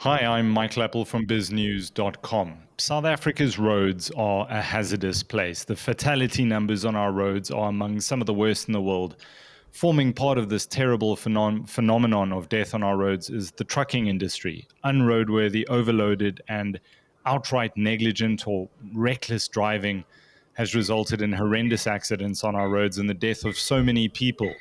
Hi, I'm Michael Appel from BizNews.com. South Africa's roads are a hazardous place. The fatality numbers on our roads are among some of the worst in the world. Forming part of this terrible phenomenon of death on our roads is the trucking industry. Unroadworthy, overloaded, and outright negligent or reckless driving has resulted in horrendous accidents on our roads and the death of so many people.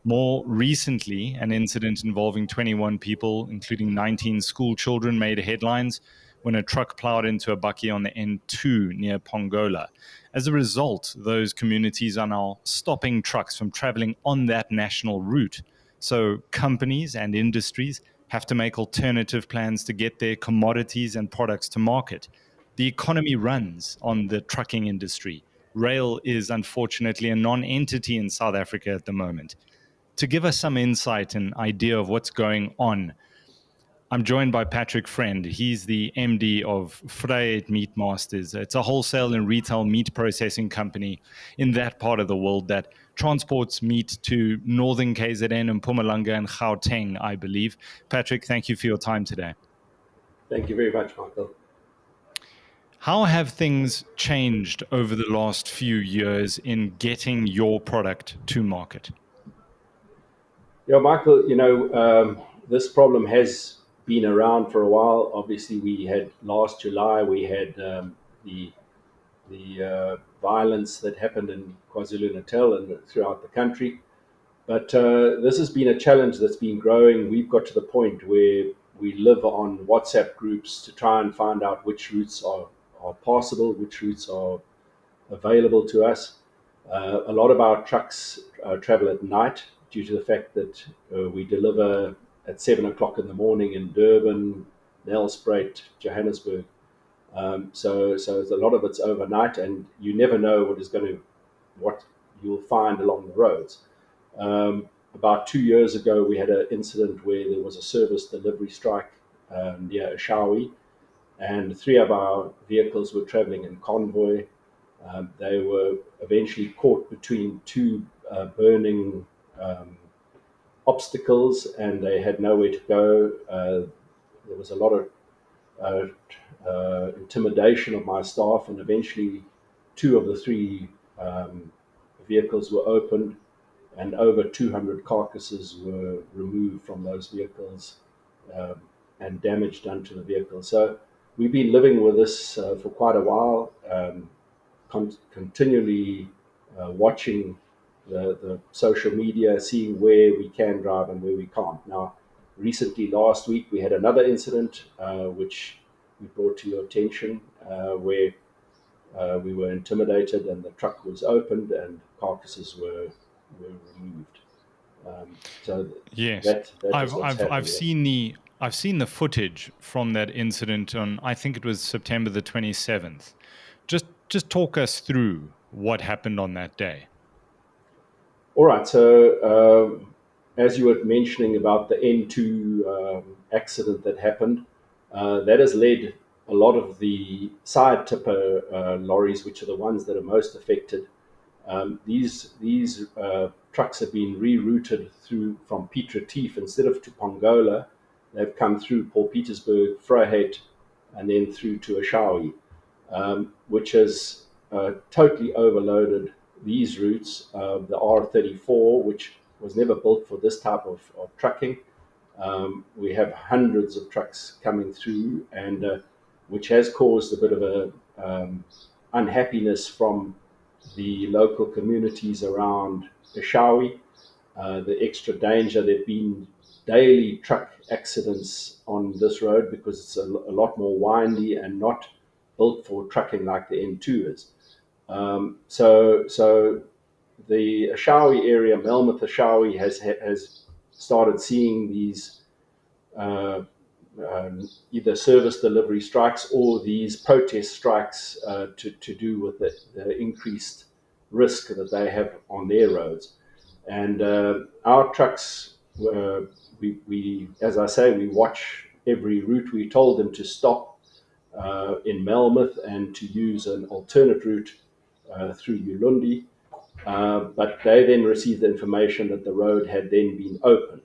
More recently, an incident involving 21 people, including 19 school children, made headlines when a truck plowed into a bakkie on the N2 near Pongola. As a result, those communities are now stopping trucks from traveling on that national route. So companies and industries have to make alternative plans to get their commodities and products to market. The economy runs on the trucking industry. Rail is unfortunately a non entity in South Africa at the moment. To give us some insight and idea of what's going on, I'm joined by Patrick Friend. He's the MD of Vryheid Meatmasters. It's a wholesale and retail meat processing company in that part of the world that transports meat to northern KZN and Mpumalanga and Gauteng, I believe. Patrick, thank you for your time today. Thank you very much, Michael. How have things changed over the last few years in getting your product to market? Yeah, Michael, this problem has been around for a while. Obviously, we had last July, we had the violence that happened in KwaZulu-Natal and throughout the country. But this has been a challenge that's been growing. We've got to the point where we live on WhatsApp groups to try and find out which routes are possible, which routes are available to us. A lot of our trucks travel at night due to the fact that we deliver at 7 o'clock in the morning in Durban, Nelspruit, Johannesburg. So a lot of it's overnight, and you never know what you'll find along the roads. About 2 years ago, we had an incident where there was a service delivery strike near Eshowe, and three of our vehicles were traveling in convoy. They were eventually caught between two burning obstacles, and they had nowhere to go. There was a lot of intimidation of my staff, and eventually two of the three vehicles were opened, and over 200 carcasses were removed from those vehicles and damage done to the vehicle. So we've been living with this for quite a while, continually watching the social media, seeing where we can drive and where we can't. Now, recently, last week, we had another incident which we brought to your attention where we were intimidated and the truck was opened and carcasses were removed. So Yes, that is what's I've happening. seen the footage from that incident on, I think it was September the 27th. Just talk us through what happened on that day. All right. So as you were mentioning about the N2 accident that happened, that has led a lot of the side tipper lorries, which are the ones that are most affected. These trucks have been rerouted through from Piet Retief instead of to Pongola. They've come through Paul Petersburg, Vryheid, and then through to Eshowe, which has totally overloaded these routes. The R34, which was never built for this type of trucking. We have hundreds of trucks coming through, and which has caused a bit of a unhappiness from the local communities around Eshowe. The extra danger. There have been daily truck accidents on this road because it's a lot more windy and not built for trucking like the N2 is. So the Eshowe area, Melmoth Eshowe, has started seeing these either service delivery strikes or these protest strikes to do with the increased risk that they have on their roads. And our trucks, we, as I say, we watch every route. We told them to stop in Melmoth and to use an alternate route through Ulundi. But they then received the information that the road had then been opened.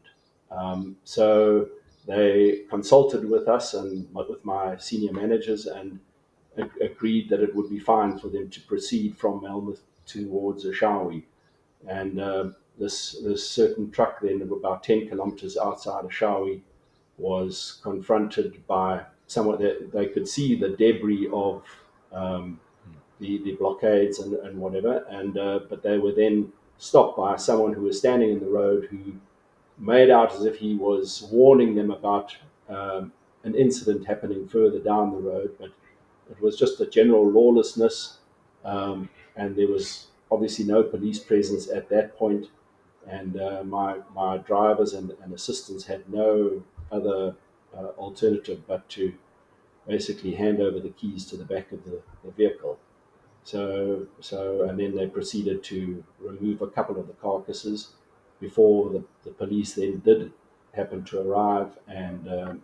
So they consulted with us and with my senior managers and agreed that it would be fine for them to proceed from Melmoth towards Eshowe. And this certain truck then, about 10 kilometers outside Eshowe, was confronted by someone that they could see the debris of the blockades and whatever. And but they were then stopped by someone who was standing in the road, who made out as if he was warning them about an incident happening further down the road, but it was just a general lawlessness, and there was obviously no police presence at that point. And my drivers and assistants had no other alternative but to basically hand over the keys to the back of the vehicle. And then they proceeded to remove a couple of the carcasses before the police then did happen to arrive and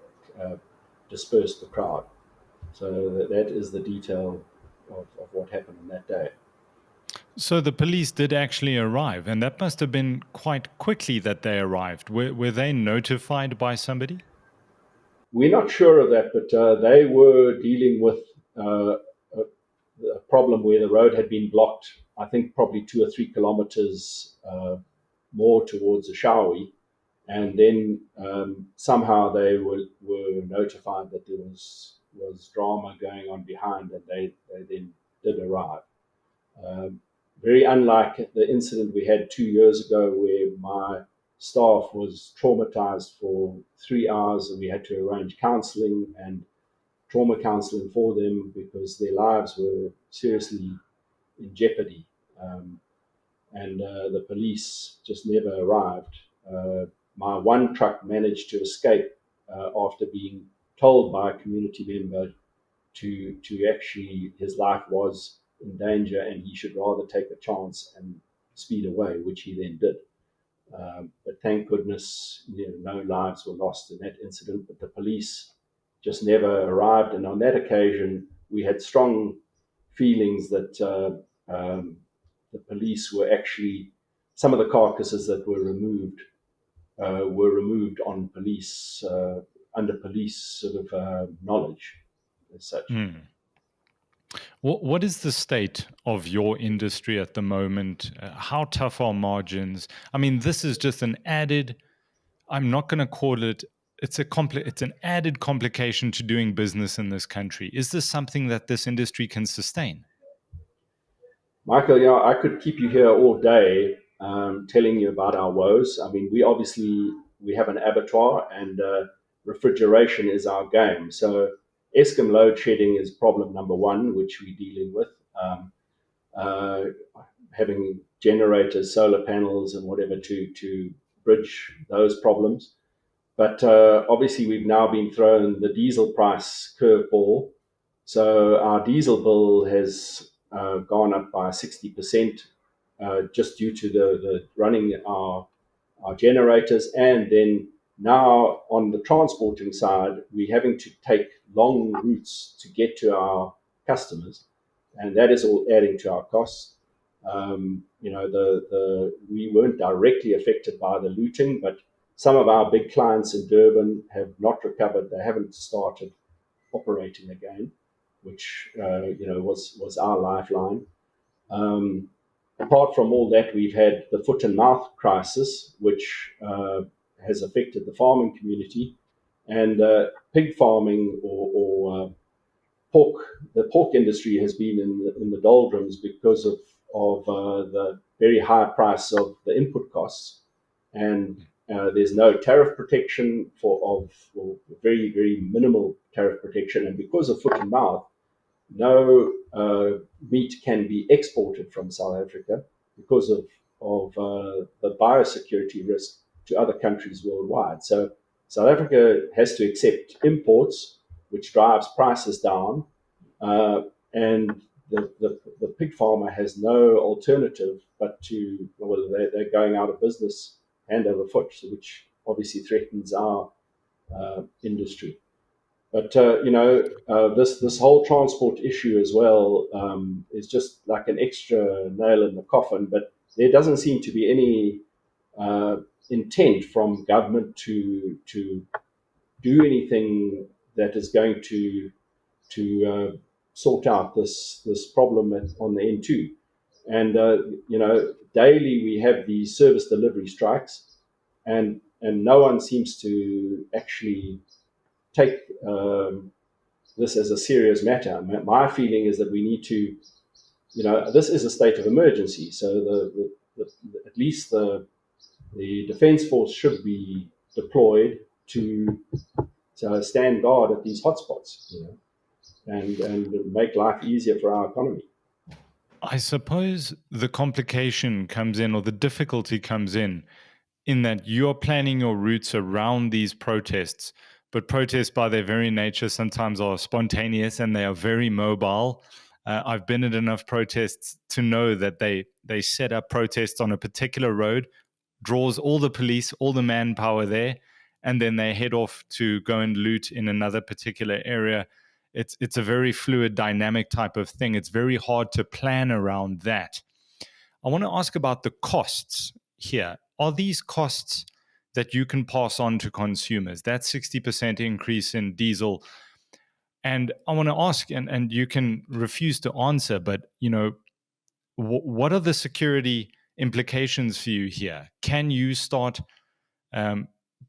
disperse the crowd. So that is the detail of what happened on that day. So the police did actually arrive, and that must have been quite quickly that they arrived. Were they notified by somebody? We're not sure of that, but they were dealing with a problem where the road had been blocked, I think probably 2 or 3 kilometers more towards Eshowe. And then somehow they were notified that there was drama going on behind, and they then did arrive. Very unlike the incident we had 2 years ago, where my staff was traumatized for 3 hours, and we had to arrange counselling and trauma counselling for them because their lives were seriously in jeopardy. And the police just never arrived. My one truck managed to escape after being told by a community member to actually, his life was in danger and he should rather take a chance and speed away, which he then did. But thank goodness, no lives were lost in that incident. But the police just never arrived, and on that occasion, we had strong feelings that the police were actually, some of the carcasses that were removed on police under police sort of knowledge as such. What is the state of your industry at the moment? How tough are margins? I mean, this is just an added, I'm not going to call it, it's an added complication to doing business in this country. Is this something that this industry can sustain? Michael, I could keep you here all day telling you about our woes. I mean, we have an abattoir, and refrigeration is our game. So Eskom load shedding is problem number one, which we're dealing with. Uh, Having generators, solar panels, and whatever to bridge those problems. But obviously, we've now been thrown the diesel price curveball. So our diesel bill has gone up by 60% just due to the running our generators. And then now on the transporting side, we're having to take long routes to get to our customers, and that is all adding to our costs. We weren't directly affected by the looting, but some of our big clients in Durban have not recovered. They haven't started operating again, which was our lifeline. Apart from all that, we've had the foot and mouth crisis, which has affected the farming community, and pig farming or pork. The pork industry has been in the doldrums because of the very high price of the input costs, and there's no tariff protection or very, very minimal tariff protection. And because of foot and mouth, no meat can be exported from South Africa because of the biosecurity risk to other countries worldwide. So South Africa has to accept imports, which drives prices down, and the pig farmer has no alternative but they're going out of business hand over foot, which obviously threatens our industry. But this whole transport issue as well is just like an extra nail in the coffin. But there doesn't seem to be any intent from government to do anything that is going to sort out this problem on the N2. And daily we have these service delivery strikes, and no one seems to actually take this as a serious matter. My feeling is that we need to, this is a state of emergency, so at least the defence force should be deployed to stand guard at these hotspots, and make life easier for our economy. I suppose the complication comes in, or the difficulty comes in that you're planning your routes around these protests, but protests by their very nature sometimes are spontaneous and they are very mobile. I've been at enough protests to know that they set up protests on a particular road, draws all the police, all the manpower there, and then they head off to go and loot in another particular area. It's a very fluid, dynamic type of thing. It's very hard to plan around that. I want to ask about the costs here. Are these costs that you can pass on to consumers? That 60% increase in diesel. And I want to ask, and you can refuse to answer, but what are the security implications for you here? Can you start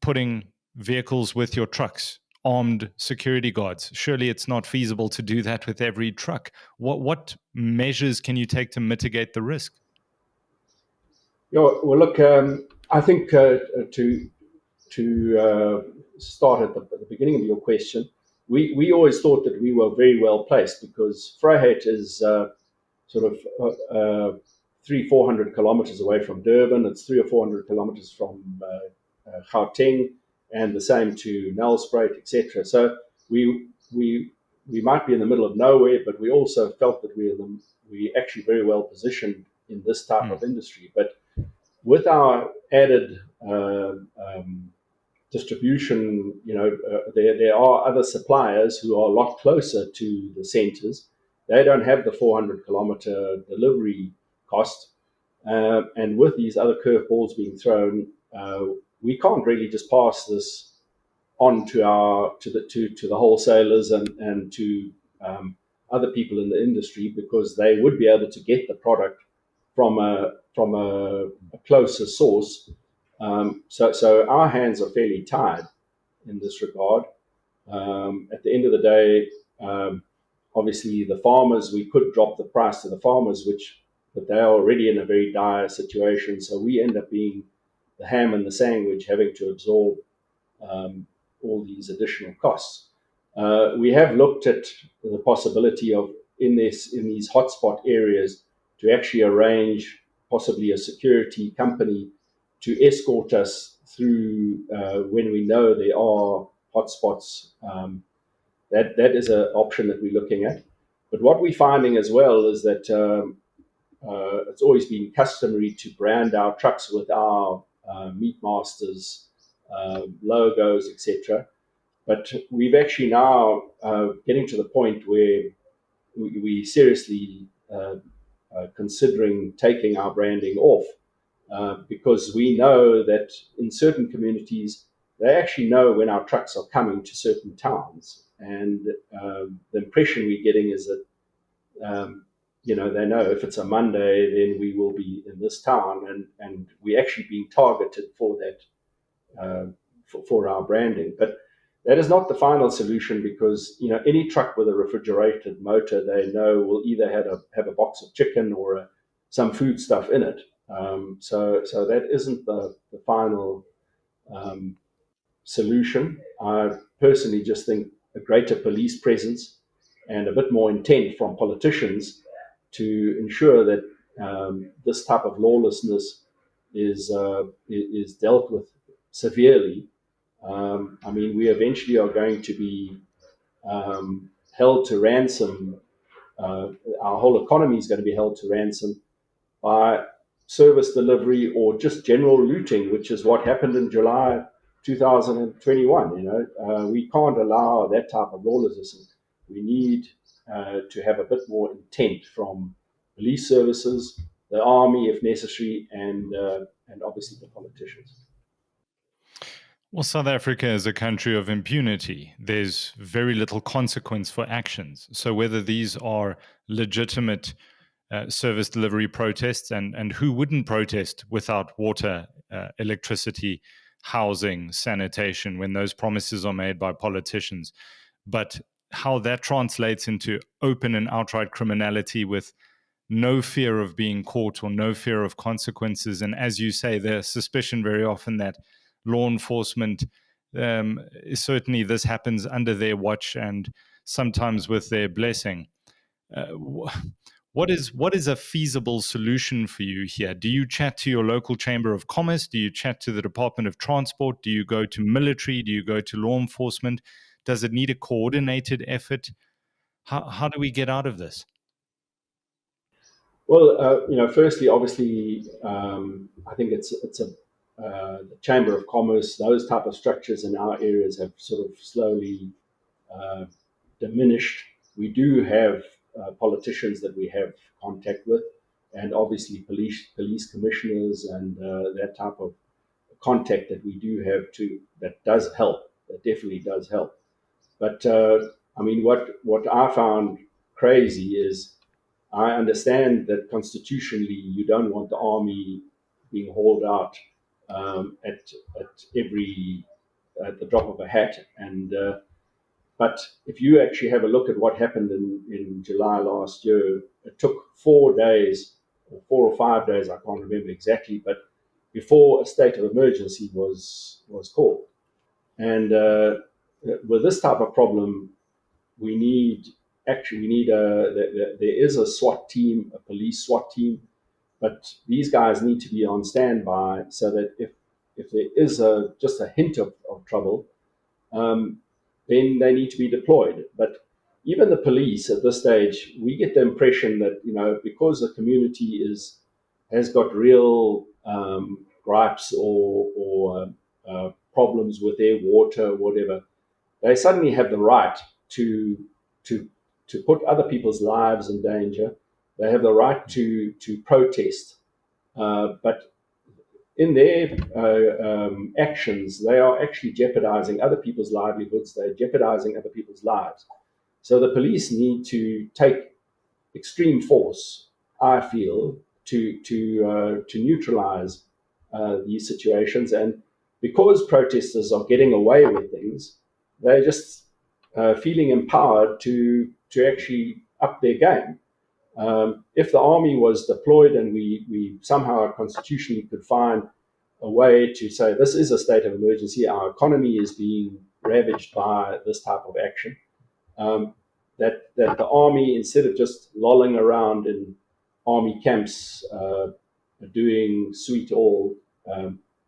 putting vehicles with your trucks, armed security guards? Surely it's not feasible to do that with every truck. What measures can you take to mitigate the risk? Well, look, I think to start at the beginning of your question, we always thought that we were very well placed because Vryheid is sort of 300-400 kilometers away from Durban. It's 300 or 400 kilometers from Gauteng, and the same to Nelspruit, etc. So we might be in the middle of nowhere, but we also felt that we actually very well positioned in this type of industry. But with our added distribution, there are other suppliers who are a lot closer to the centers. They don't have the 400-kilometer delivery cost, and with these other curveballs being thrown, we can't really just pass this on to the wholesalers and to other people in the industry, because they would be able to get the product from a closer source. So our hands are fairly tied in this regard. At the end of the day, obviously the farmers, we could drop the price to the farmers, but they are already in a very dire situation. So we end up being the ham and the sandwich, having to absorb all these additional costs. We have looked at the possibility of in these hotspot areas to actually arrange possibly a security company to escort us through when we know there are hotspots. That is an option that we're looking at. But what we're finding as well is that it's always been customary to brand our trucks with our Meatmasters logos, etc. But we've actually now getting to the point where we seriously considering taking our branding off, because we know that in certain communities, they actually know when our trucks are coming to certain towns. And the impression we're getting is that, they know if it's a Monday, then we will be in this town, and we're actually being targeted for that, for our branding. But that is not the final solution, because any truck with a refrigerated motor, they know will either have a box of chicken or some food stuff in it. So that isn't the final solution. I personally just think a greater police presence and a bit more intent from politicians to ensure that this type of lawlessness is dealt with severely. We eventually are going to be held to ransom. Our whole economy is going to be held to ransom by service delivery or just general looting, which is what happened in July 2021. We can't allow that type of lawlessness. We need to have a bit more intent from police services, the army if necessary, and obviously the politicians. Well, South Africa is a country of impunity. There's very little consequence for actions. So whether these are legitimate service delivery protests, and who wouldn't protest without water, electricity, housing, sanitation, when those promises are made by politicians, but how that translates into open and outright criminality with no fear of being caught or no fear of consequences. And as you say, there's suspicion very often that law enforcement, certainly this happens under their watch and sometimes with their blessing. Uh, what is a feasible solution for you here? Do you chat to your local chamber of commerce? Do you chat to the Department of Transport? Do you go to military? Do you go to law enforcement? Does it need a coordinated effort? How do we get out of this? Well, firstly, obviously, I think it's a the Chamber of Commerce. Those type of structures in our areas have sort of slowly uh, diminished. We do have politicians that we have contact with, and obviously police commissioners and that type of contact that we do have too. That does help. That definitely does help. But I mean, what I found crazy is I understand that constitutionally you don't want the army being hauled out at every at the drop of a hat. And but if you actually have a look at what happened in July last year, it took 4 days or 4 or 5 days, I can't remember exactly, but before a state of emergency was called. And with this type of problem, we need actually we need there is a SWAT team, a police SWAT team, but these guys need to be on standby so that if there is just a hint of trouble, um, then they need to be deployed. But even the police at this stage, we get the impression that because the community has got real gripes or problems with their water or whatever, they suddenly have the right to to to put other people's lives in danger. They have the right to protest, but in their actions, they are actually jeopardizing other people's livelihoods. They're jeopardizing other people's lives. So the police need to take extreme force, I feel, to neutralize these situations. And because protesters are getting away with things, they're just feeling empowered to actually up their game. If the army was deployed and we somehow constitutionally could find a way to say this is a state of emergency, our economy is being ravaged by this type of action, that the army, instead of just lolling around in army camps doing sweet all,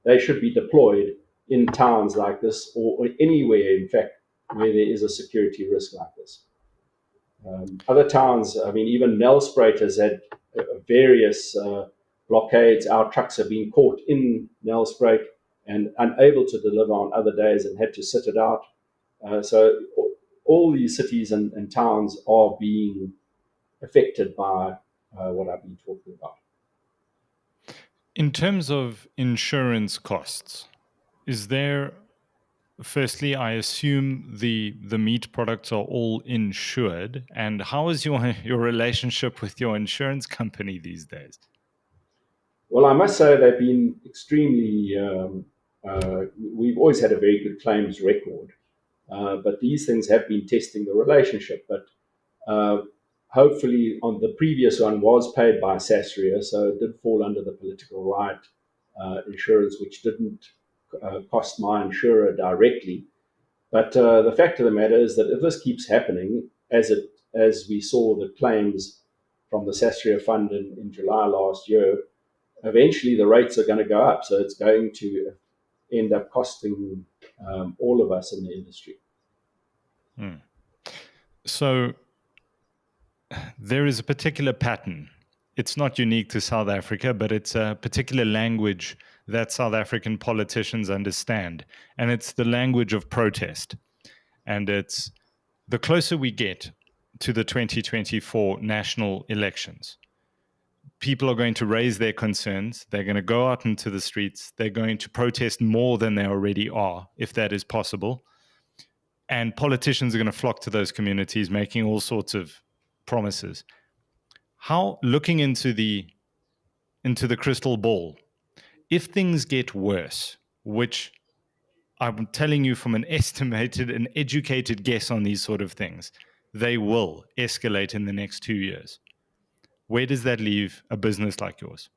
they should be deployed in towns like this or anywhere, in fact, where there is a security risk like this. Other towns, I mean, even Nelspruit has had various blockades. Our trucks have been caught in Nelspruit and unable to deliver on other days and had to sit it out. So all these cities and towns are being affected by what I've been talking about. In terms of insurance costs, is there, firstly, I assume the meat products are all insured, and how is your relationship with your insurance company these days? Well, I must say they've been extremely. We've always had a very good claims record, but these things have been testing the relationship. But uh, hopefully, on the previous one was paid by Sasria, so it did fall under the political right insurance, which didn't cost my insurer directly. But the fact of the matter is that if this keeps happening, as we saw the claims from the Sasria Fund in July last year, eventually the rates are going to go up. So it's going to end up costing all of us in the industry. Hmm. So there is a particular pattern. It's not unique to South Africa, but it's a particular language that South African politicians understand. And it's the language of protest. And it's the closer we get to the 2024 national elections, people are going to raise their concerns. They're going to go out into the streets. They're going to protest more than they already are, if that is possible. And politicians are going to flock to those communities, making all sorts of promises. How, looking into the crystal ball, if things get worse, which I'm telling you from an estimated and educated guess on these sort of things, they will escalate in the next 2 years. Where does that leave a business like yours?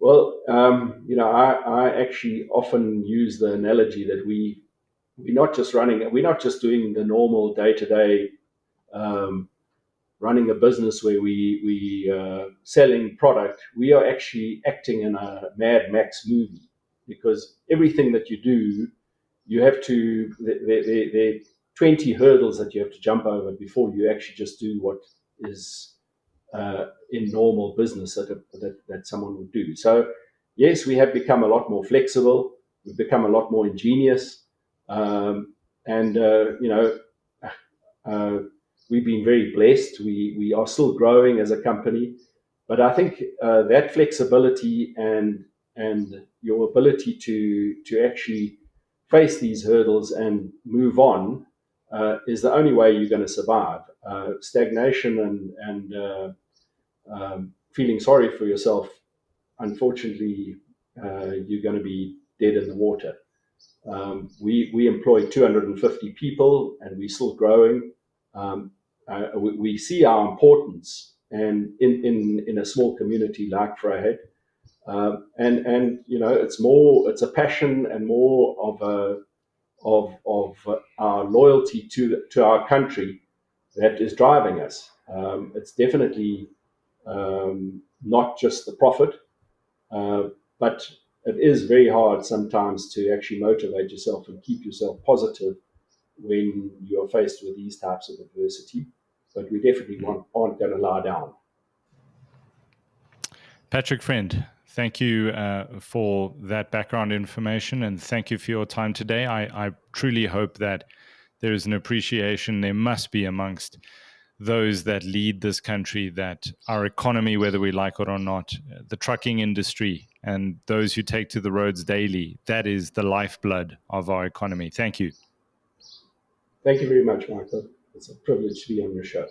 Well, I actually often use the analogy that we're not just doing the normal day-to-day running a business where we selling product. We are actually acting in a Mad Max movie, because everything that you do, you have to, there are 20 hurdles that you have to jump over before you actually just do what is in normal business that someone would do. So, yes, we have become a lot more flexible. We've become a lot more ingenious, and we've been very blessed. We are still growing as a company, but I think that flexibility and your ability to actually face these hurdles and move on is the only way you're going to survive. Stagnation and feeling sorry for yourself, unfortunately, you're going to be dead in the water. We employ 250 people, and we're still growing. We see our importance, and in a small community like Vryheid, and it's a passion and more of our loyalty to our country that is driving us. It's definitely not just the profit, but it is very hard sometimes to actually motivate yourself and keep yourself positive when you are faced with these types of adversity. But we definitely aren't going to lie down. Patrick Friend, thank you for that background information, and thank you for your time today. I truly hope that there is an appreciation, there must be amongst those that lead this country, that our economy, whether we like it or not, the trucking industry and those who take to the roads daily, that is the lifeblood of our economy. Thank you. Thank you very much, Michael. It's a privilege to be on your show.